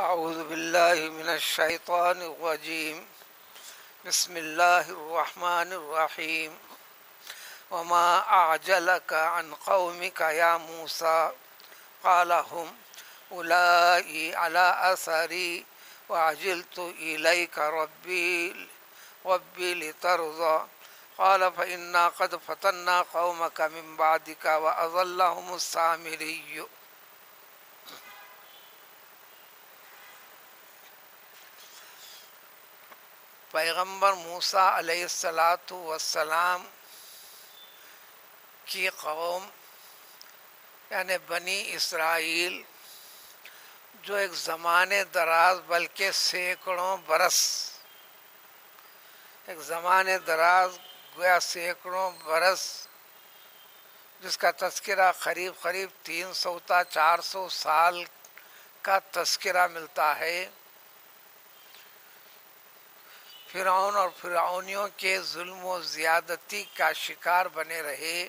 اعوذ باللہ من الشیطان الرجیم بسم اللہ الرحمن الرحیم وما اعجلک عن قومک یا موسیٰ قال هم اولائی علی اثری وعجلت الیک ربی لترضى قال فإنا قد فتنا قومک من بعدک وأضلهم السامری۔ پیغمبر موسیٰ علیہ السلام کی قوم یعنی بنی اسرائیل جو ایک زمانے دراز بلکہ سینکڑوں برس ایک زمانے دراز گویا سینکڑوں برس جس کا تذکرہ قریب 300 تا 400 سال کا تذکرہ ملتا ہے، فرعون اور فرعونیوں کے ظلم و زیادتی کا شکار بنے رہے،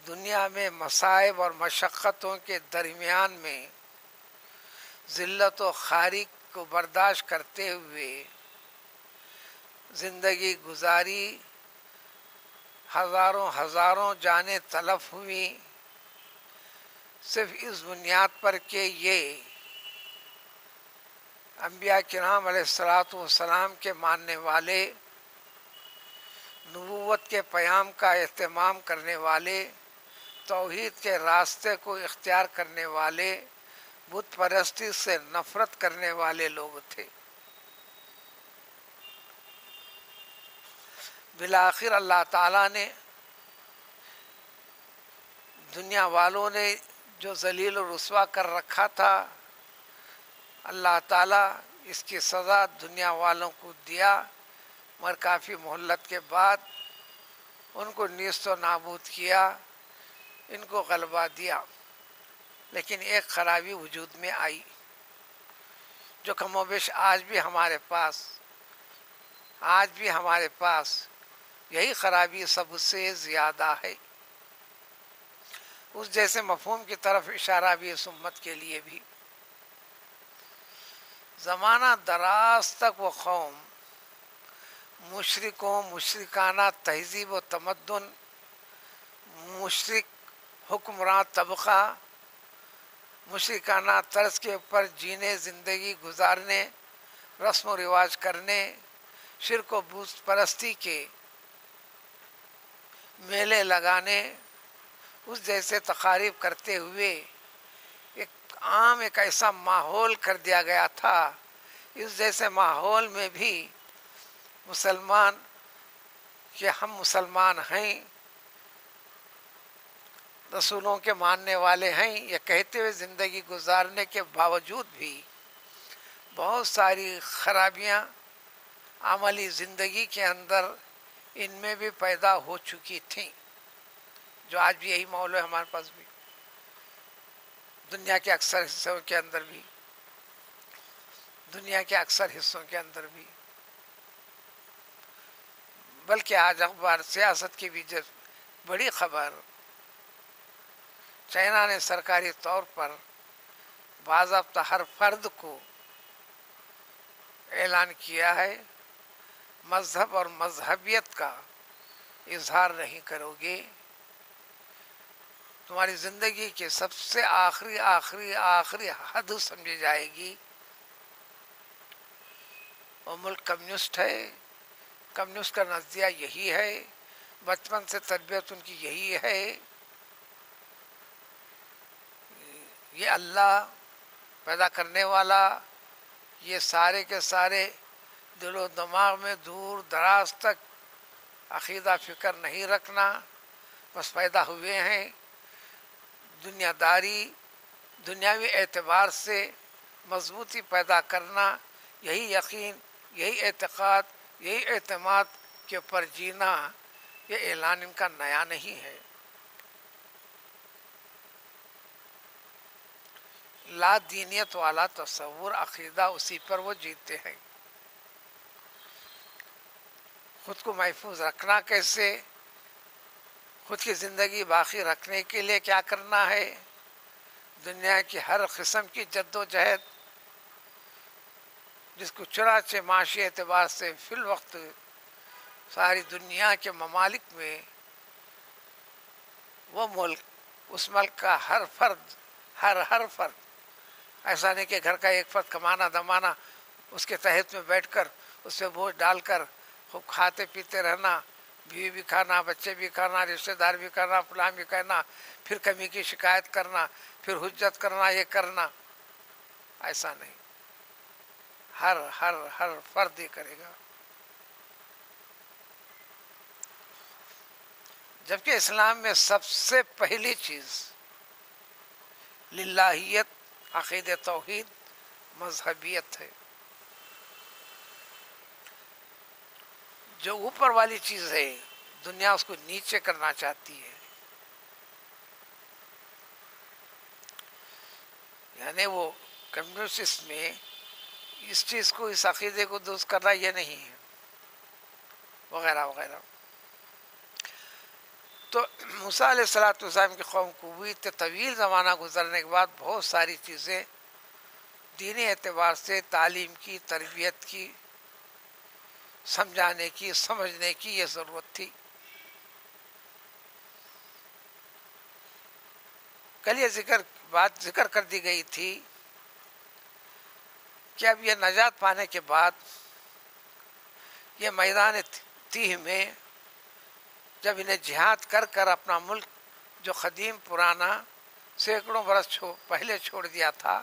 دنیا میں مصائب اور مشقتوں کے درمیان میں ذلت و خواری کو برداشت کرتے ہوئے زندگی گزاری، ہزاروں جانیں تلف ہوئیں، صرف اس بنیاد پر کہ یہ انبیاء کرام علیہ السلام کے ماننے والے، نبوت کے پیام کا اہتمام کرنے والے، توحید کے راستے کو اختیار کرنے والے، بت پرستی سے نفرت کرنے والے لوگ تھے۔ بالآخر اللہ تعالیٰ نے دنیا والوں نے جو ذلیل و رسوا کر رکھا تھا، اللہ تعالیٰ اس کی سزا دنیا والوں کو دیا، مگر کافی مہلت کے بعد ان کو نیست و نابود کیا، ان کو غلبہ دیا۔ لیکن ایک خرابی وجود میں آئی جو کم و بیش آج بھی ہمارے پاس یہی خرابی سب سے زیادہ ہے۔ اس جیسے مفہوم کی طرف اشارہ بھی اس امت کے لیے بھی۔ زمانہ دراز تک وہ قوم مشرکانہ تہذیب و تمدن، مشرک حکمراں طبقہ، مشرکانہ طرز کے اوپر جینے، زندگی گزارنے، رسم و رواج کرنے، شرک و بت پرستی کے میلے لگانے، اس جیسے تقاریب کرتے ہوئے ایک ایسا ماحول کر دیا گیا تھا۔ اس جیسے ماحول میں بھی مسلمان کہ ہم مسلمان ہیں، رسولوں کے ماننے والے ہیں، یہ کہتے ہوئے زندگی گزارنے کے باوجود بھی بہت ساری خرابیاں عملی زندگی کے اندر ان میں بھی پیدا ہو چکی تھیں، جو آج بھی یہی ماحول ہے ہمارے پاس بھی، دنیا کے اکثر حصوں کے اندر بھی، بلکہ آج اخبار سیاست کی بھی بڑی خبر، چائنا نے سرکاری طور پر باضابطہ ہر فرد کو اعلان کیا ہے، مذہب اور مذہبیت کا اظہار نہیں کرو گے، تمہاری زندگی کی سب سے آخری حد سمجھی جائے گی۔ وہ ملک کمیونسٹ ہے، کمیونسٹ کا نظریہ یہی ہے، بچپن سے تربیت ان کی یہی ہے، یہ اللہ پیدا کرنے والا، یہ سارے کے سارے دل و دماغ میں دور دراز تک عقیدہ فکر نہیں رکھنا، بس پیدا ہوئے ہیں دنیاوی اعتبار سے مضبوطی پیدا کرنا، یہی یقین، یہی اعتقاد، یہی اعتماد کے اوپر جینا، یہ اعلان ان کا نیا نہیں ہے۔ لا دینیت والا تصور، عقیدہ، اسی پر وہ جیتے ہیں۔ خود کو محفوظ رکھنا کیسے، خود کی زندگی باقی رکھنے کے لیے کیا کرنا ہے، دنیا کی ہر قسم کی جد و جہد، جس کو چنانچہ معاشی اعتبار سے فی الوقت ساری دنیا کے ممالک میں وہ ملک، اس ملک کا ہر فرد، ہر فرد، ایسا نہیں کہ گھر کا ایک فرد کمانا دمانا، اس کے تحت میں بیٹھ کر اس پہ بوجھ ڈال کر خوب کھاتے پیتے رہنا، بیوی بھی کھانا، بچے بھی کھانا، رشتہ دار بھی کرنا، فلاں بھی کہنا، پھر کمی کی شکایت کرنا، پھر حجت کرنا، یہ کرنا، ایسا نہیں، ہر فرد یہ کرے گا. جبکہ اسلام میں سب سے پہلی چیز للہیت، عقید توحید، مذہبیت ہے. جو اوپر والی چیز ہے دنیا اس کو نیچے کرنا چاہتی ہے. یعنی وہ کمیونسٹ میں اس چیز کو، اس عقیدے کو درست کرنا یہ نہیں ہے، وغیرہ وغیرہ. تو موسیٰ علیہ السلام کی قوم کو بھی طویل زمانہ گزرنے کے بعد بہت ساری چیزیں دینی اعتبار سے، تعلیم کی، تربیت کی، سمجھانے کی، سمجھنے کی یہ ضرورت تھی. کل یہ بات ذکر کر دی گئی تھی کہ اب یہ نجات پانے کے بعد یہ میدان تیہ میں جب انہیں جہاد کر کر اپنا ملک جو قدیم پرانا سینکڑوں برس پہلے چھوڑ دیا تھا،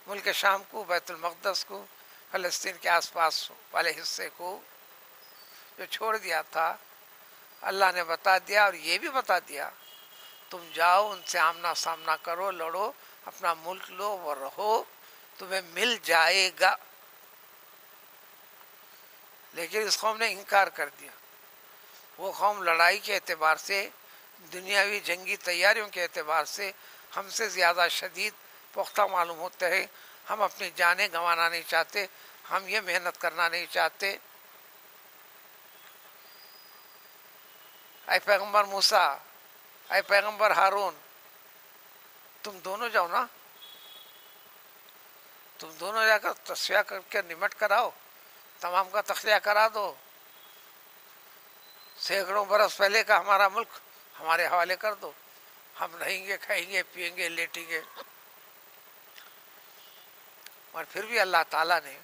ملک شام کو، بیت المقدس کو، فلسطین کے آس پاس والے حصے کو جو چھوڑ دیا تھا، اللہ نے بتا دیا، اور یہ بھی بتا دیا تم جاؤ، ان سے آمنا سامنا کرو، لڑو، اپنا ملک لو، وہ رہو، تمہیں مل جائے گا. لیکن اس قوم نے انکار کر دیا. وہ قوم لڑائی کے اعتبار سے، دنیاوی جنگی تیاریوں کے اعتبار سے ہم سے زیادہ شدید پختہ معلوم ہوتے ہیں. ہم اپنی جانیں گنوانا نہیں چاہتے، ہم یہ محنت کرنا نہیں چاہتے. اے پیغمبر موسیٰ، اے پیغمبر ہارون، تم دونوں جاؤ نا، تم دونوں جا کر تصفیہ کر کے نمٹ کر آؤ، تمام کا تخلیہ کرا دو، سینکڑوں برس پہلے کا ہمارا ملک ہمارے حوالے کر دو، ہم رہیں گے، کھائیں گے، پئیں گے، لیٹیں گے. اور پھر بھی اللہ تعالیٰ نے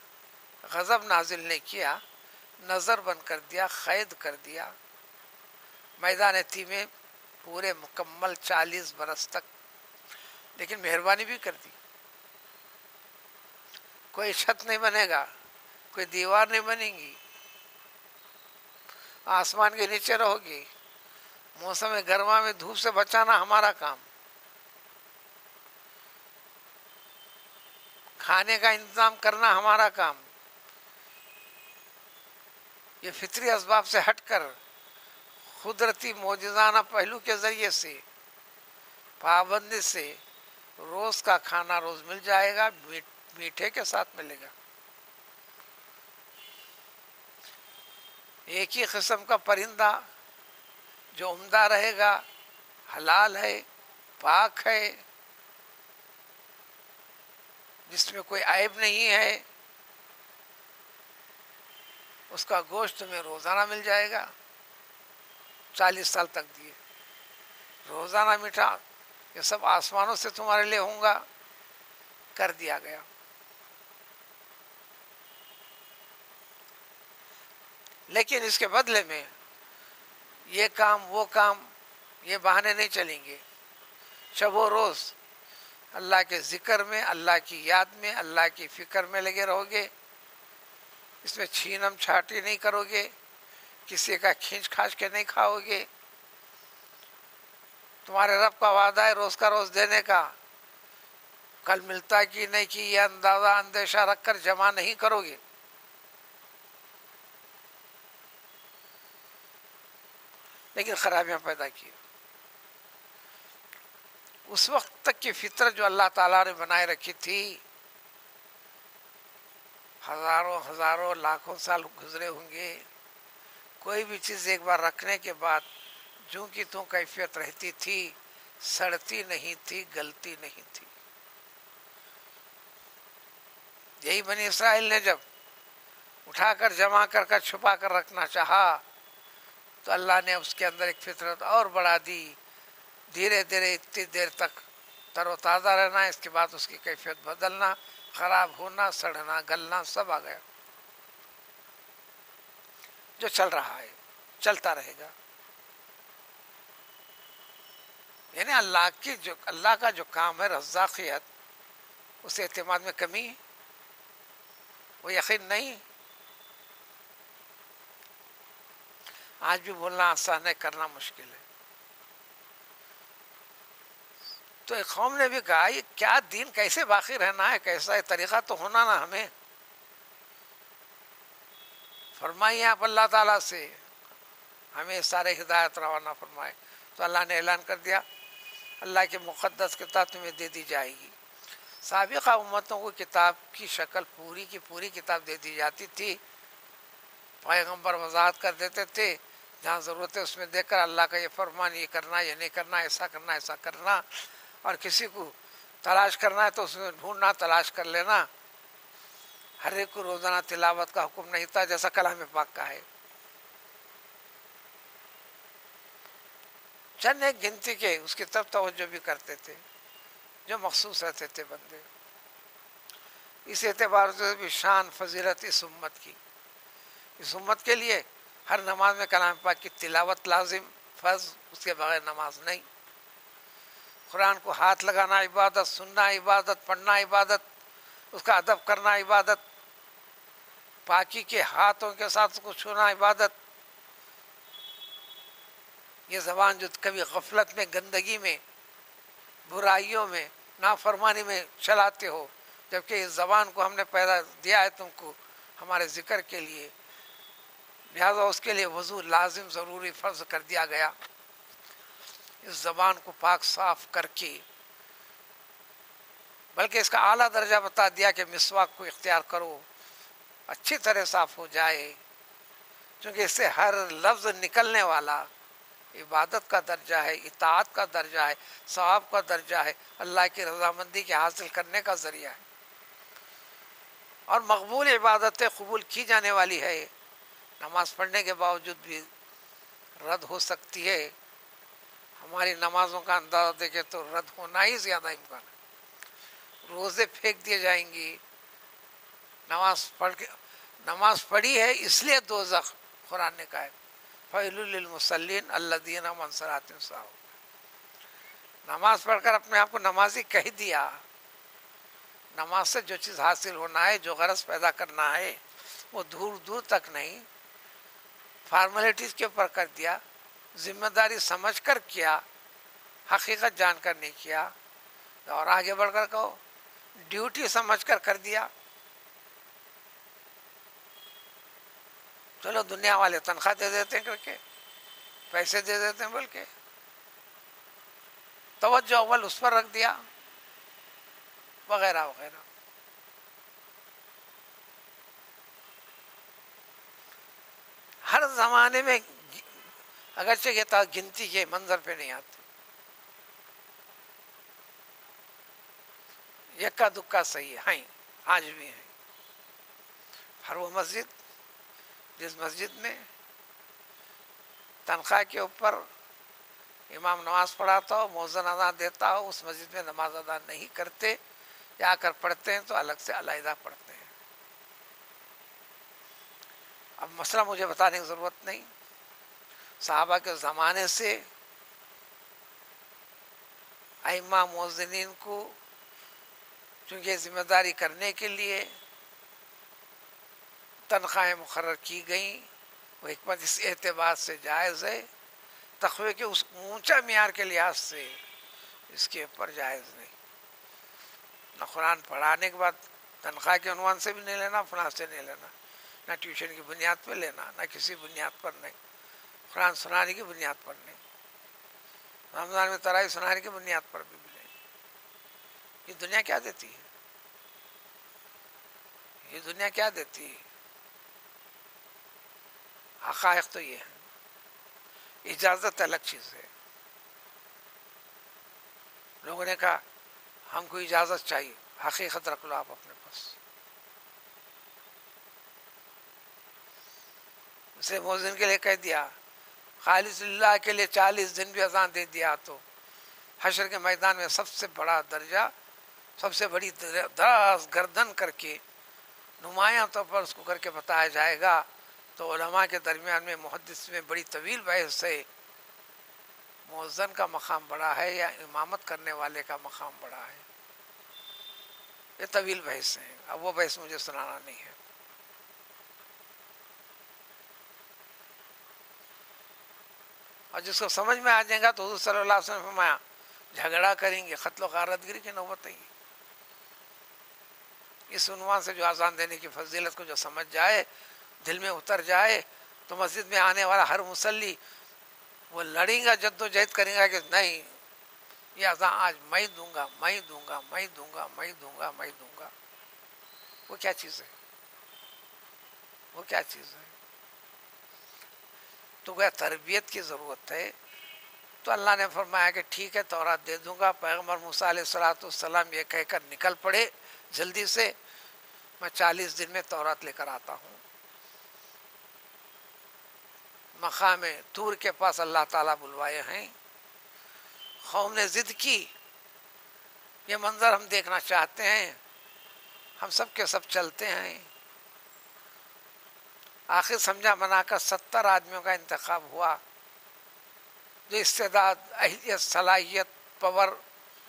غضب نازل نہیں کیا، نظر بند کر دیا، قید کر دیا میدان تیہ میں پورے مکمل 40 برس تک. لیکن مہربانی بھی کر دی، کوئی چھت نہیں بنے گا، کوئی دیوار نہیں بنے گی، آسمان کے نیچے رہو گی. موسم گرما میں دھوپ سے بچانا ہمارا کام، کھانے کا انتظام کرنا ہمارا کام. یہ فطری اسباب سے ہٹ کر قدرتی معجزانہ پہلو کے ذریعے سے، پابندی سے روز کا کھانا روز مل جائے گا، میٹھے کے ساتھ ملے گا. ایک ہی قسم کا پرندہ جو عمدہ رہے گا، حلال ہے، پاک ہے، جس میں کوئی عیب نہیں ہے، اس کا گوشت تمہیں روزانہ مل جائے گا. 40 سال تک دیے روزانہ میٹھا، یہ سب آسمانوں سے تمہارے لیے ہوں گا، کر دیا گیا. لیکن اس کے بدلے میں یہ کام وہ کام، یہ بہانے نہیں چلیں گے. شب و روز اللہ کے ذکر میں، اللہ کی یاد میں، اللہ کی فکر میں لگے رہو گے. اس میں چھینم چھاٹی نہیں کرو گے، کسی کا کھینچ کھانچ کے نہیں کھاؤ گے. تمہارے رب کا وعدہ ہے روز کا روز دینے کا، کل ملتا کہ نہیں کہ یہ اندازہ اندیشہ رکھ کر جمع نہیں کرو گے. لیکن خرابیاں پیدا کی. اس وقت تک کی فطرت جو اللہ تعالیٰ نے بنائے رکھی تھی، ہزاروں لاکھوں سال گزرے ہوں گے، کوئی بھی چیز ایک بار رکھنے کے بعد جو کی توں کیفیت رہتی تھی، سڑتی نہیں تھی، گلتی نہیں تھی. یہی بنی اسرائیل نے جب اٹھا کر جمع کر چھپا کر رکھنا چاہا تو اللہ نے اس کے اندر ایک فطرت اور بڑھا دی. دھیرے دھیرے اتنی دیر تک تر و تازہ رہنا، اس کے بعد اس کی کیفیت بدلنا، خراب ہونا، سڑنا، گلنا سب آ گیا. جو چل رہا ہے چلتا رہے گا. یعنی اللہ کا جو کام ہے رزاقیت، اس اعتماد میں کمی ہے، وہ یقین نہیں. آج بھی بولنا آسان ہے، کرنا مشکل ہے. تو ایک قوم نے بھی کہا یہ کیا دین کیسے باقی رہنا ہے، کیسا ہے طریقہ تو ہونا نا ہمیں. فرمائیے آپ اللہ تعالیٰ سے ہمیں سارے ہدایت روانہ فرمائے. تو اللہ نے اعلان کر دیا اللہ کے مقدس کتاب تمہیں دے دی جائے گی. سابقہ امتوں کو کتاب کی شکل پوری کی پوری کتاب دے دی جاتی تھی. پیغمبر وضاحت کر دیتے تھے، جہاں ضرورت ہے اس میں دے کر اللہ کا یہ فرمان، یہ کرنا، یہ نہیں کرنا، ایسا کرنا، ایسا کرنا. اور کسی کو تلاش کرنا ہے تو اس میں ڈھونڈنا، تلاش کر لینا. ہر ایک کو روزانہ تلاوت کا حکم نہیں تھا جیسا کلام پاک کا ہے. چند ایک گنتی کے اس کی طرف توجہ بھی کرتے تھے جو مخصوص رہتے تھے بندے. اس اعتبار سے بھی شان فضیلت اس امت کی، اس امت کے لیے ہر نماز میں کلام پاک کی تلاوت لازم فرض، اس کے بغیر نماز نہیں. قرآن کو ہاتھ لگانا عبادت، سننا عبادت، پڑھنا عبادت، اس کا ادب کرنا عبادت، پاکی کے ہاتھوں کے ساتھ اس کو چھونا عبادت. یہ زبان جو کبھی غفلت میں، گندگی میں، برائیوں میں، نافرمانی میں چلاتے ہو، جبکہ اس زبان کو ہم نے پیدا دیا ہے تم کو ہمارے ذکر کے لیے، لہذا اس کے لیے وضو لازم ضروری فرض کر دیا گیا. اس زبان کو پاک صاف کر کے، بلکہ اس کا اعلیٰ درجہ بتا دیا کہ مسواک کو اختیار کرو، اچھی طرح صاف ہو جائے، کیونکہ اس سے ہر لفظ نکلنے والا عبادت کا درجہ ہے، اطاعت کا درجہ ہے، ثواب کا درجہ ہے، اللہ کی رضامندی کے حاصل کرنے کا ذریعہ ہے. اور مقبول عبادتیں قبول کی جانے والی ہے. نماز پڑھنے کے باوجود بھی رد ہو سکتی ہے. ہماری نمازوں کا اندازہ دیکھیں تو رد ہونا ہی زیادہ امکان ہے. روزے پھینک دیے جائیں گی. نماز پڑھی ہے اس لیے دوزخ قرآن نے کہا ہے فَوَيْلٌ لِّلْمُصَلِّينَ الَّذِينَ هُمْ عَنْ صَلَاتِهِمْ سَاهُونَ. نماز پڑھ کر اپنے آپ کو نمازی کہہ دیا. نماز سے جو چیز حاصل ہونا ہے، جو غرض پیدا کرنا ہے، وہ دور دور تک نہیں، فارمیلٹیز کے اوپر کر دیا. ذمہ داری سمجھ کر کیا، حقیقت جان کر نہیں کیا. اور آگے بڑھ کر کہو ڈیوٹی سمجھ کر کر دیا. چلو دنیا والے تنخواہ دے دیتے ہیں، کر کے پیسے دے دیتے ہیں، بلکہ توجہ اول اس پر رکھ دیا، وغیرہ وغیرہ. ہر زمانے میں اگرچہ یہ تھا گنتی کے منظر پہ نہیں آتے، یکا دکا صحیح ہے، ہیں آج بھی ہیں. ہر وہ مسجد جس مسجد میں تنخواہ کے اوپر امام نماز پڑھاتا ہو، مؤذن اذان دیتا ہو، اس مسجد میں نماز ادا نہیں کرتے، یا اگر پڑھتے ہیں تو الگ سے علیحدہ پڑھتے ہیں. اب مسئلہ مجھے بتانے کی ضرورت نہیں، صحابہ کے زمانے سے ائمہ مؤذنین کو چونکہ ذمہ داری کرنے کے لیے تنخواہیں مقرر کی گئیں. وہ حکمت اس اعتبار سے جائز ہے، تقوی کے اس اونچا معیار کے لحاظ سے اس کے اوپر جائز نہیں. نہ قرآن پڑھانے کے بعد تنخواہ کے عنوان سے بھی نہیں لینا، فلاں سے نہیں لینا، نہ ٹیوشن کی بنیاد پر لینا، نہ کسی بنیاد پر نہیں، قرآن سنانے کی بنیاد پر نہیں، رمضان میں تراویح سنانے کی بنیاد پر بھی نہیں. یہ دنیا کیا دیتی ہے؟ یہ دنیا کیا دیتی ہے؟ حقائق تو یہ ہے. اجازت الگ چیز ہے. لوگوں نے کہا ہم کو اجازت چاہیے، حقیقت رکھ لو آپ اپنے پاس. اسے مؤذن کے لیے کہہ دیا، خالص اللہ کے لیے 40 دن بھی اذان دے دیا تو حشر کے میدان میں سب سے بڑا درجہ، سب سے بڑی دراز گردن کر کے نمایاں طور پر اس کو کر کے بتایا جائے گا۔ تو علماء کے درمیان میں، محدث میں بڑی طویل بحث ہے، مؤذن کا مقام بڑا ہے یا امامت کرنے والے کا مقام بڑا ہے؟ یہ طویل بحث ہے، اب وہ بحث مجھے سنانا نہیں ہے۔ اور جس کو سمجھ میں آ جائے گا تو حضور صلی اللہ علیہ وسلم نے فرمایا جھگڑا کریں گے، قتل و غارت گری کی نوبت آئی۔ اس عنوان سے جو اذان دینے کی فضیلت کو جو سمجھ جائے، دل میں اتر جائے، تو مسجد میں آنے والا ہر مصلی وہ لڑیں گا، جد و جہد کریں گا کہ نہیں، یہ اذان آج میں دوں گا، میں دوں گا، میں دوں گا، میں دوں گا، میں دوں گا۔ وہ کیا چیز ہے؟ وہ کیا چیز ہے؟ تو گویا تربیت کی ضرورت ہے۔ تو اللہ نے فرمایا کہ ٹھیک ہے، تورات دے دوں گا۔ پیغمبر موسیٰ علیہ السلام یہ کہہ کر نکل پڑے جلدی سے، میں 40 دن میں تورات لے کر آتا ہوں۔ مقام طور کے پاس اللہ تعالیٰ بلوائے ہیں، قوم نے ضد کی، یہ منظر ہم دیکھنا چاہتے ہیں، ہم سب کے سب چلتے ہیں۔ آخر سمجھا بنا کر 70 آدمیوں کا انتخاب ہوا، جو استعداد، اہلیت، صلاحیت، پاور،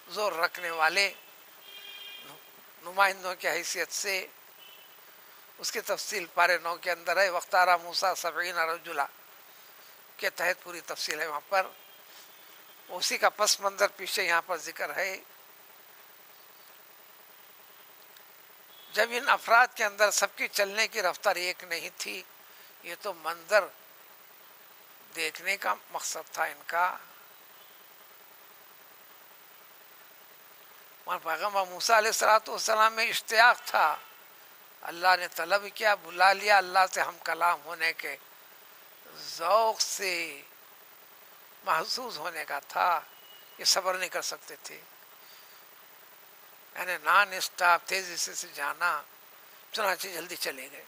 زور رکھنے والے نمائندوں کی حیثیت سے۔ اس کی تفصیل پارے 9 کے اندر ہے، وختارا موسیٰ 70 رجلا کے تحت پوری تفصیل ہے وہاں پر۔ اسی کا پس منظر پیچھے یہاں پر ذکر ہے۔ جب ان افراد کے اندر سب کی چلنے کی رفتار ایک نہیں تھی، یہ تو منظر دیکھنے کا مقصد تھا ان کا۔ اور پیغمبر موسیٰ علیہ السلام میں اشتیاق تھا، اللہ نے طلب کیا، بلا لیا، اللہ سے ہم کلام ہونے کے ذوق سے محسوس ہونے کا تھا، یہ صبر نہیں کر سکتے تھے، یعنی نان اسٹاپ تیزی سے جانا، چنانچہ جلدی چلے گئے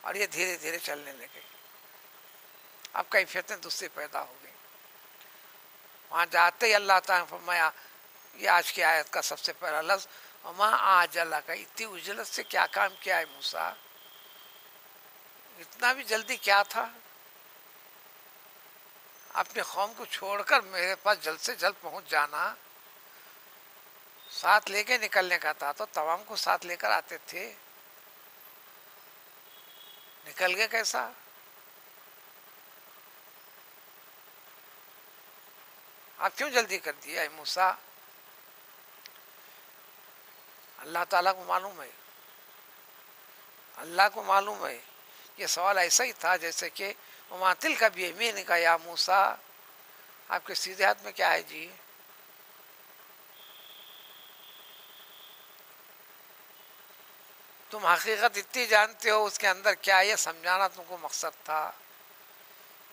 اور یہ دھیرے دھیرے چلنے لگے۔ اب کیفیتیں دوسری پیدا ہو گئی۔ وہاں جاتے ہی اللہ تعالیٰ نے فرمایا، یہ آج کی آیت کا سب سے پہلا لفظ، وما آجلہ کا، اتنی اجلت سے کیا کام کیا ہے موسیٰ، اتنا بھی جلدی کیا تھا؟ اپنے قوم کو چھوڑ کر میرے پاس جلد سے جلد پہنچ جانا، ساتھ لے کے نکلنے کا تھا تو تمام کو ساتھ لے کر آتے تھے، نکل گئے کیسا؟ آپ کیوں جلدی کر دیا ہے موسیٰ؟ اللہ تعالیٰ کو معلوم ہے، اللہ کو معلوم ہے۔ یہ سوال ایسا ہی تھا جیسے کہ وما تلک بیمینک یا موسیٰ، آپ کے سیدھے ہاتھ میں کیا ہے جی؟ تم حقیقت اتنی جانتے ہو، اس کے اندر کیا ہے، یہ سمجھانا تم کو مقصد تھا۔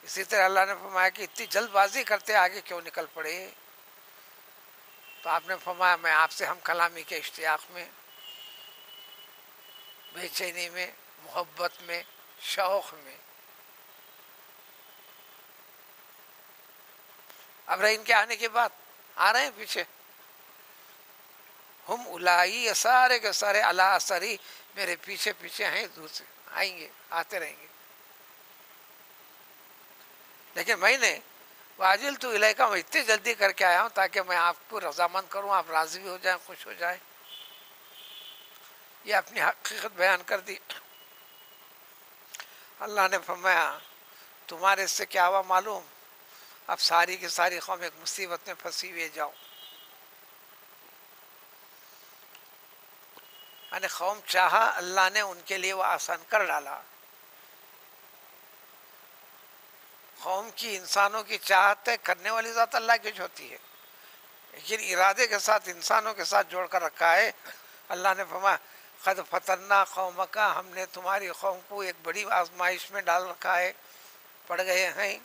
اسی طرح اللہ نے فرمایا کہ اتنی جلد بازی کرتے آگے کیوں نکل پڑے؟ تو آپ نے فرمایا میں آپ سے ہم کلامی کے اشتیاق میں، بے چینی میں، محبت میں، شوق میں۔ اب رہے ان کے آنے کے بعد آ رہے ہیں پیچھے، ہم اولائی، یہ سارے کے سارے علی اثری میرے پیچھے پیچھے ہیں، دور سے آئیں گے، آتے رہیں گے۔ لیکن میں نے واجل تو الیکا، میں اتنی جلدی کر کے آیا ہوں تاکہ میں آپ کو رضامند کروں، آپ راضی بھی ہو جائیں، خوش ہو جائیں۔ یہ اپنی حقیقت بیان کر دی۔ اللہ نے فرمایا تمہارے سے کیا ہوا معلوم؟ اب ساری کی ساری قوم ایک مصیبت میں پھنسی ہوئے جاؤ، یعنی قوم چاہا، اللہ نے ان کے لیے وہ آسان کر ڈالا۔ قوم کی، انسانوں کی چاہت کرنے والی ذات اللہ کی ہوتی ہے، لیکن ارادے کے ساتھ انسانوں کے ساتھ جوڑ کر رکھا ہے۔ اللہ نے فرمایا قد فتنا قومک، ہم نے تمہاری قوم کو ایک بڑی آزمائش میں ڈال رکھا ہے، پڑ گئے ہیں،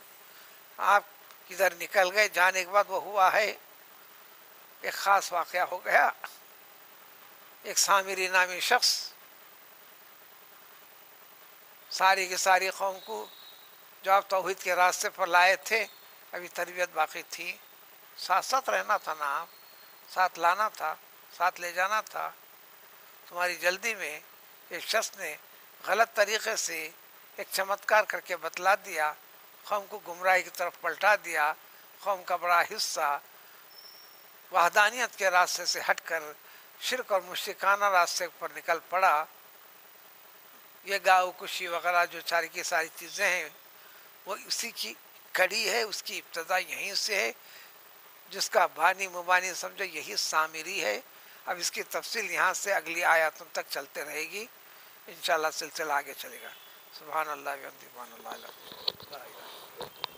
آپ ادھر نکل گئے، جانے کے بعد وہ ہوا ہے، ایک خاص واقعہ ہو گیا۔ ایک سامری نامی شخص ساری کی ساری قوم کو جو آپ توحید کے راستے پر لائے تھے، ابھی تربیت باقی تھی، ساتھ ساتھ رہنا تھا نا، آپ ساتھ لانا تھا، ساتھ لے جانا تھا۔ تمہاری جلدی میں ایک شخص نے غلط طریقے سے ایک چمتکار کر کے بتلا دیا، قوم کو گمراہی کی طرف پلٹا دیا، قوم کا بڑا حصہ وحدانیت کے راستے سے ہٹ کر شرک اور مشرکانہ راستے پر نکل پڑا۔ یہ گاؤ کشی وغیرہ جو ساری کی ساری چیزیں ہیں وہ اسی کی کڑی ہے، اس کی ابتدا یہیں سے ہے، جس کا بانی مبانی سمجھو یہی سامری ہے۔ اب اس کی تفصیل یہاں سے اگلی آیاتوں تک چلتے رہے گی، انشاءاللہ سلسلہ آگے چلے گا۔ سبحان اللہ و بحمدہ، سبحان اللہ العظیم، لا الہ الا اللہ۔